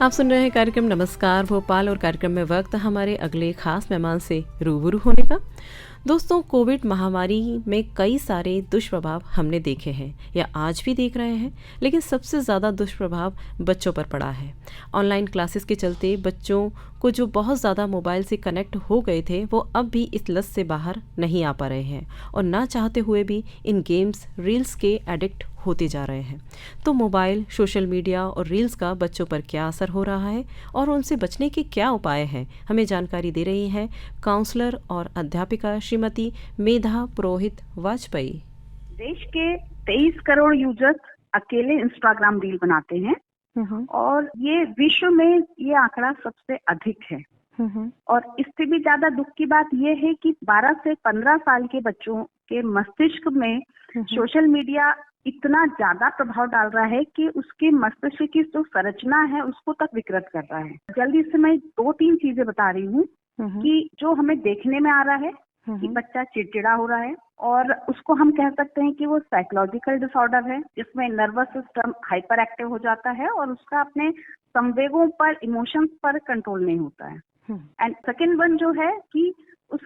आप सुन रहे हैं कार्यक्रम नमस्कार भोपाल और कार्यक्रम में वक्त हमारे अगले खास मेहमान से रूबरू होने का। दोस्तों, कोविड महामारी में कई सारे दुष्प्रभाव हमने देखे हैं या आज भी देख रहे हैं, लेकिन सबसे ज़्यादा दुष्प्रभाव बच्चों पर पड़ा है। ऑनलाइन क्लासेस के चलते बच्चों को जो बहुत ज़्यादा मोबाइल से कनेक्ट हो गए थे, वो अब भी इस लत से बाहर नहीं आ पा रहे हैं और ना चाहते हुए भी इन गेम्स रील्स के एडिक्ट होते जा रहे हैं। तो मोबाइल, सोशल मीडिया और रील्स का बच्चों पर क्या असर हो रहा है और उनसे बचने के क्या उपाय हैं, हमें जानकारी दे रही हैं काउंसलर और अध्यापिका श्रीमती मेधा पुरोहित वाजपेयी। देश के 23 करोड़ यूजर्स अकेले इंस्टाग्राम रील बनाते हैं और ये विश्व में ये आंकड़ा सबसे अधिक है। और इससे भी ज्यादा दुख की बात ये है कि 12 से 15 साल के बच्चों के मस्तिष्क में सोशल मीडिया इतना ज्यादा प्रभाव डाल रहा है कि उसके मस्तिष्क की जो संरचना है उसको तक विकृत कर रहा है। जल्दी से मैं 2-3 चीजें बता रही हूँ कि जो हमें देखने में आ रहा है कि बच्चा चिड़चिड़ा हो रहा है और उसको हम कह सकते हैं कि वो साइकोलॉजिकल डिसऑर्डर है, जिसमें नर्वस सिस्टम हाइपर एक्टिव हो जाता है और उसका अपने संवेगों पर, इमोशंस पर कंट्रोल नहीं होता है। एंड सेकेंड वन जो है कि उस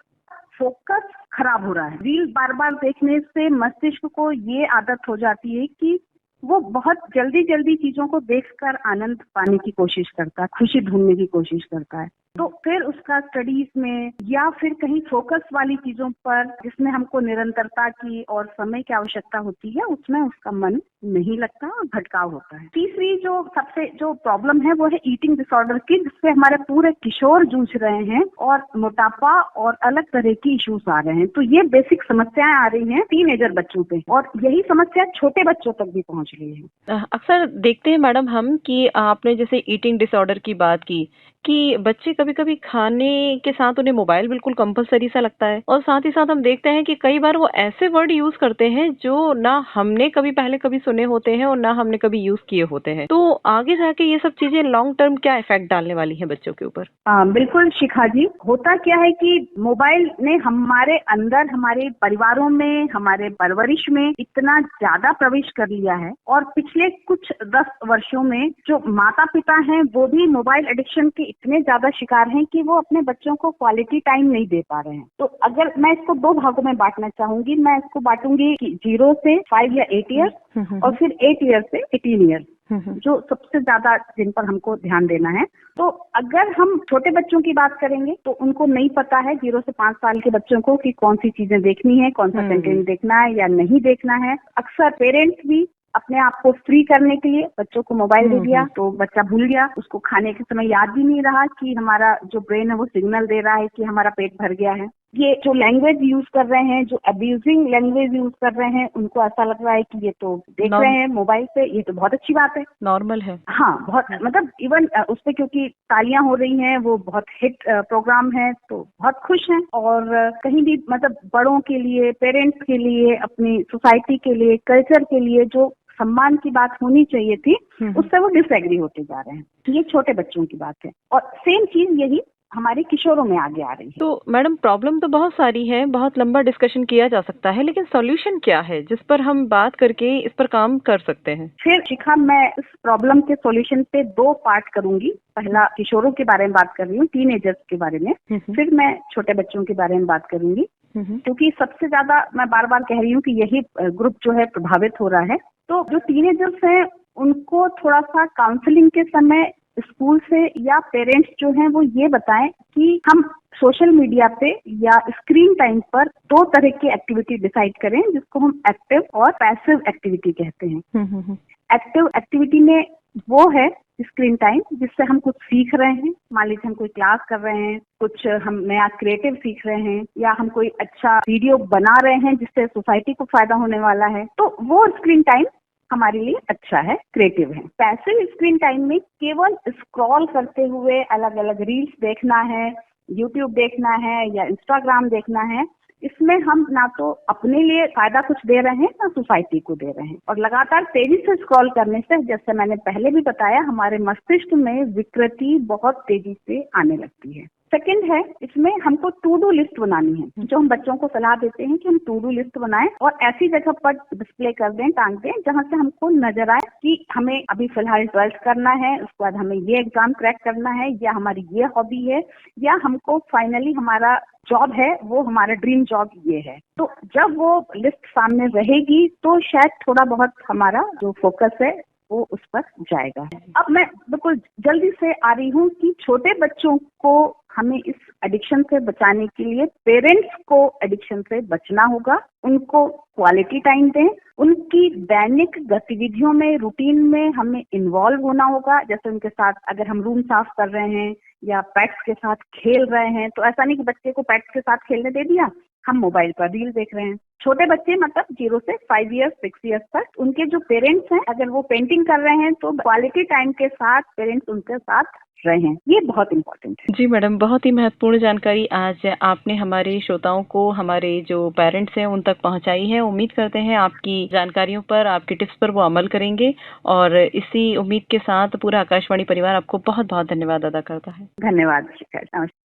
फोकस खराब हो रहा है। रील बार बार देखने से मस्तिष्क को ये आदत हो जाती है कि वो बहुत जल्दी जल्दी चीजों को देखकर आनंद पाने की कोशिश करता है, खुशी ढूंढने की कोशिश करता है। तो फिर उसका स्टडीज में या फिर कहीं फोकस वाली चीजों पर जिसमें हमको निरंतरता की और समय की आवश्यकता होती है, उसमें उसका मन नहीं लगता और भटकाव होता है। तीसरी जो सबसे जो प्रॉब्लम है वो है ईटिंग डिसऑर्डर की, जिससे हमारे पूरे किशोर जूझ रहे हैं और मोटापा और अलग तरह की इश्यूज आ रहे हैं। तो ये बेसिक समस्याएं आ रही हैं टीनेजर बच्चों पे और यही समस्या छोटे बच्चों तक भी पहुंच रही है। अक्सर देखते हैं मैडम हम कि आपने जैसे ईटिंग डिसऑर्डर की बात की कि बच्चे कभी कभी खाने के साथ उन्हें मोबाइल बिल्कुल कंपलसरी सा लगता है और साथ ही साथ हम देखते हैं कि कई बार वो ऐसे वर्ड यूज करते हैं जो ना हमने कभी सुने होते हैं और ना हमने कभी यूज किए होते हैं। तो आगे जाके ये सब चीजें लॉन्ग टर्म क्या इफेक्ट डालने वाली है बच्चों के ऊपर? बिल्कुल शिखा जी, होता क्या है कि मोबाइल ने हमारे अंदर, हमारे परिवारों में, हमारे परवरिश में इतना ज्यादा प्रवेश कर लिया है और पिछले कुछ 10 वर्षों में जो माता पिता हैं वो भी मोबाइल एडिक्शन के इतने ज्यादा शिकार हैं कि वो अपने बच्चों को क्वालिटी टाइम नहीं दे पा रहे हैं। तो अगर मैं इसको 2 भागों में बांटना चाहूंगी, मैं इसको बांटूंगी कि 0 से 5 या 8 ईयर्स और फिर 8 ईयर से 18 ईयर्स, जो सबसे ज्यादा जिन पर हमको ध्यान देना है। तो अगर हम छोटे बच्चों की बात करेंगे तो उनको नहीं पता है 0 से 5 साल के बच्चों को कि कौन सी चीजें देखनी है, कौन सा कंटेंट देखना है या नहीं देखना है। अक्सर पेरेंट्स भी अपने आप को फ्री करने के लिए बच्चों को मोबाइल दे दिया तो बच्चा भूल गया, उसको खाने के समय याद भी नहीं रहा कि हमारा जो ब्रेन है वो सिग्नल दे रहा है कि हमारा पेट भर गया है। ये जो लैंग्वेज यूज कर रहे हैं, जो अब्यूजिंग लैंग्वेज यूज कर रहे हैं, उनको ऐसा लग रहा है कि ये तो देख रहे हैं मोबाइल पे, ये तो बहुत अच्छी बात है, नॉर्मल है। हाँ, बहुत मतलब इवन उस पे क्योंकि तालियां हो रही हैं, वो बहुत हिट प्रोग्राम है तो बहुत खुश हैं। और कहीं भी मतलब बड़ों के लिए, पेरेंट्स के लिए, अपनी सोसाइटी के लिए, कल्चर के लिए जो सम्मान की बात होनी चाहिए थी, उससे वो डिसएग्री होते जा रहे हैं। ये छोटे बच्चों की बात है और सेम चीज यही हमारे किशोरों में आगे आ रही है। तो मैडम प्रॉब्लम तो बहुत सारी है, बहुत लंबा डिस्कशन किया जा सकता है, लेकिन सॉल्यूशन क्या है जिस पर हम बात करके इस पर काम कर सकते हैं? फिर शिखा, मैं इस प्रॉब्लम के सॉल्यूशन पे 2 पार्ट करूंगी। पहला किशोरों के बारे में बात कर रही हूँ, टीनेजर्स के बारे में, फिर मैं छोटे बच्चों के बारे में बात करूंगी, क्योंकि सबसे ज्यादा मैं बार बार कह रही हूँ कि यही ग्रुप जो है प्रभावित हो रहा है। तो जो टीनेजर्स हैं उनको थोड़ा सा काउंसलिंग के समय स्कूल से या पेरेंट्स जो हैं वो ये बताएं कि हम सोशल मीडिया पे या स्क्रीन टाइम पर 2 तरह की एक्टिविटी डिसाइड करें, जिसको हम एक्टिव और पैसिव एक्टिविटी कहते हैं। एक्टिव एक्टिविटी में वो है स्क्रीन टाइम जिससे हम कुछ सीख रहे हैं, मान लीजिए हम कोई क्लास कर रहे हैं, कुछ हम नया क्रिएटिव सीख रहे हैं या हम कोई अच्छा वीडियो बना रहे हैं जिससे सोसाइटी को फायदा होने वाला है, तो वो स्क्रीन टाइम हमारे लिए अच्छा है, क्रिएटिव है। पैसिव स्क्रीन टाइम में केवल स्क्रॉल करते हुए अलग अलग रील्स देखना है, यूट्यूब देखना है या इंस्टाग्राम देखना है, इसमें हम ना तो अपने लिए फायदा कुछ दे रहे हैं ना सोसाइटी को दे रहे हैं। और लगातार तेजी से स्क्रॉल करने से, जैसे मैंने पहले भी बताया, हमारे मस्तिष्क में विकृति बहुत तेजी से आने लगती है। सेकंड है, इसमें हमको टू डू लिस्ट बनानी है। जो हम बच्चों को सलाह देते हैं कि हम टू डू लिस्ट बनाएं और ऐसी जगह पर डिस्प्ले कर दें, टांग दें, जहां से हमको नजर आए कि हमें अभी फिलहाल 12th करना है, उसके बाद हमें ये एग्जाम क्रैक करना है, या हमारी ये हॉबी है, या हमको फाइनली हमारा जॉब है, वो हमारा ड्रीम जॉब ये है। तो जब वो लिस्ट सामने रहेगी तो शायद थोड़ा बहुत हमारा जो फोकस है वो उस पर जाएगा। अब मैं बिल्कुल जल्दी से आ रही हूँ कि छोटे बच्चों को हमें इस एडिक्शन से बचाने के लिए पेरेंट्स को एडिक्शन से बचना होगा। उनको क्वालिटी टाइम दें, उनकी दैनिक गतिविधियों में, रूटीन में हमें इन्वॉल्व होना होगा। जैसे उनके साथ अगर हम रूम साफ कर रहे हैं या पेट्स के साथ खेल रहे हैं, तो ऐसा नहीं कि बच्चे को पेट्स के साथ खेलने दे दिया, हम मोबाइल पर रील देख रहे हैं। छोटे बच्चे मतलब 0 से 5 ईयर्स 6 ईयर्स तक, उनके जो पेरेंट्स हैं अगर वो पेंटिंग कर रहे हैं तो क्वालिटी टाइम के साथ पेरेंट्स उनके साथ रहें, ये बहुत इम्पोर्टेंट है। जी मैडम, बहुत ही महत्वपूर्ण जानकारी आज आपने हमारे श्रोताओं को, हमारे जो पेरेंट्स हैं उन तक पहुंचाई है। उम्मीद करते हैं आपकी जानकारियों पर, आपके टिप्स पर वो अमल करेंगे, और इसी उम्मीद के साथ पूरा आकाशवाणी परिवार आपको बहुत बहुत धन्यवाद अदा करता है। धन्यवाद शिखर, नमस्कार।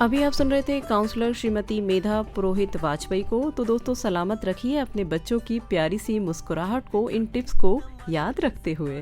अभी आप सुन रहे थे काउंसलर श्रीमती मेधा पुरोहित वाजपेयी को। तो दोस्तों, सलामत रखिए अपने बच्चों की प्यारी सी मुस्कुराहट को इन टिप्स को याद रखते हुए।